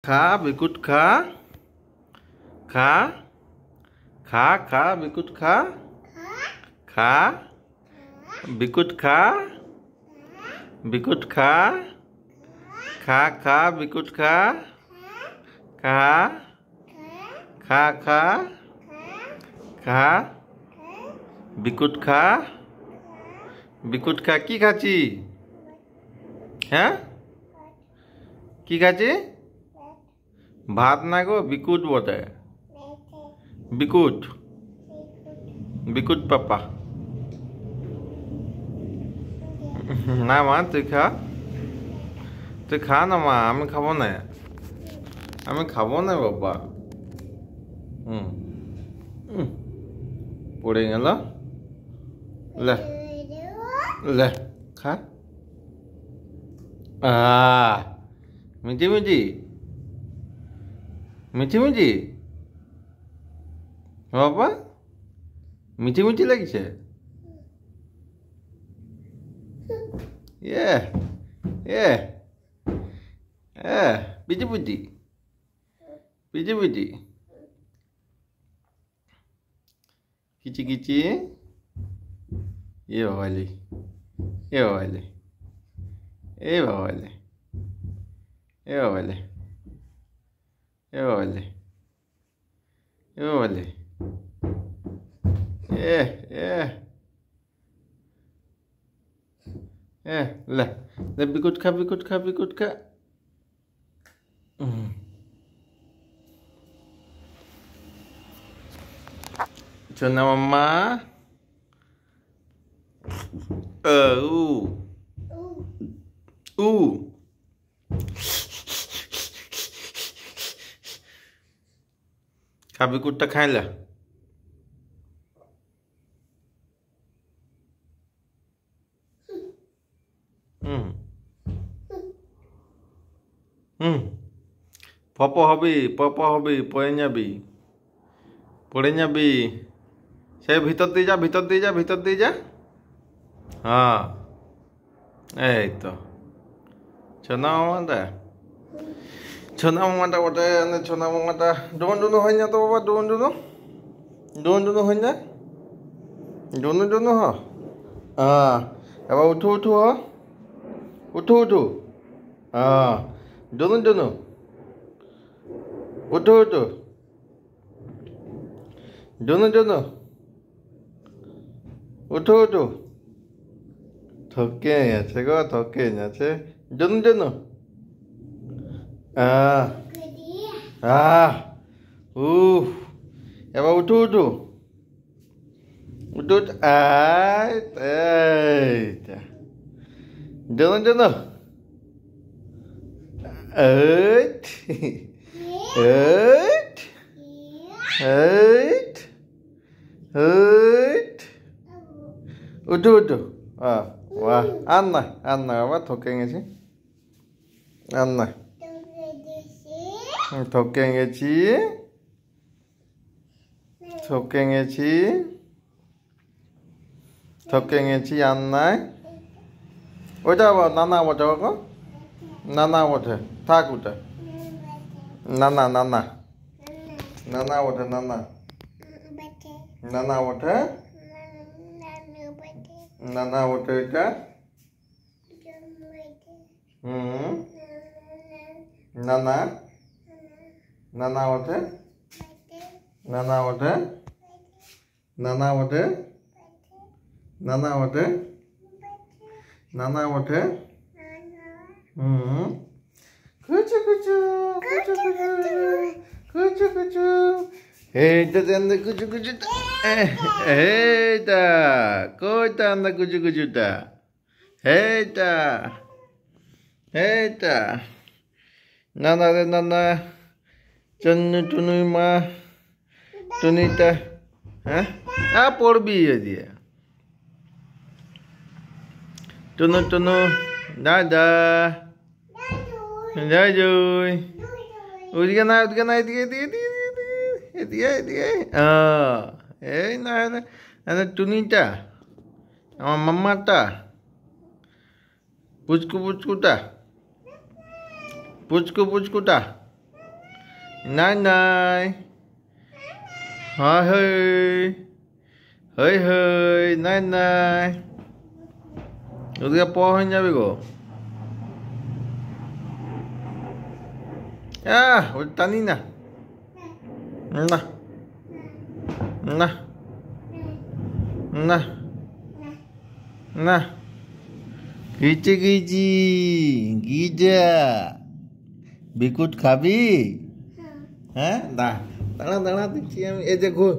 खा बिकुट खा खा खा खा बिकुट खा खा बिकुट खा बिकुट खा खा खा बिकुट खा खा खा खा खा बिकुट खा बिकुट खा की खाची हाँ की खाची भात ना गो बिकुट बोटे बिकुट बिकुट पापा ना मा तुई खा ना मा आमी खाबो ना बाबा पड़े गेल ले ले खा मिठी मिठी मिठी मिठी बाबा मिठी मिठी लगे ये ये पिटी पिटी पिटी पिटी किची किची ये वाली ये वाली ये वाली ये वाली ये वाली ये वाली ये ले ले बिकुट खा बिकुट खा बिकुट खा चुना मम्मा खा बिकुट खाए ला पपो हबी पड़े जाबी से भीतर दी जा हाँ ए तो छना मामाटा बोटे छना मामाटा डुन हो तो बाबा डुन हो डुन हो हाँ अब उठू हो उठू हाँ डुन उठू डुन उठू थके गो थके डुन अब उठू डुन उठू वाह आना बाबा थकेंगे आना थकेंगे आना ओटा नाना बोटे को नाना बोटे थाक उठे नाना बोटे नाना बोटे क्या नाना बोटे कुछ हेटा अंदर कुछ हेटा कोटा अंदर कुछ हेटा नाना चन्नु टुनुमा टुनीटा पड़बी दिए टुनु दादा जाजू उदिके ना टुनीटा मम्माटा पुचकुटा নাই নাই, হয় হই, হই হই, নাই নাই, ওদিকে প হয়ে যাবে গো। ওই টানি না, না না না না, গিয়েছে গিয়েছি, গিজা বিকুট খাবি? হ্যাঁ, দাঁড়া দাঁড়া দিচ্ছি আমি। এই যে ঘুর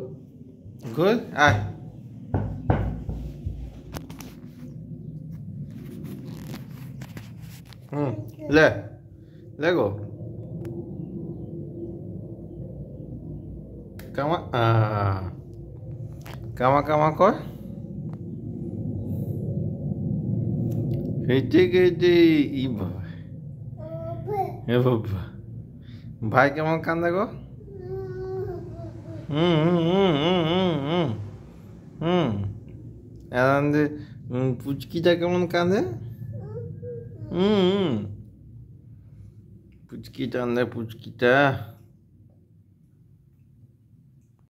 ঘুর, আয়। লে লে গো, কামা কামা কামা কর। হেঁটে গেটে ই বাবা, হে বাবা, ভাই কেমন কান্দে গো? এখন যে পুচকিটা কেমন কাঁদে? পুচকিটা পুচকিটা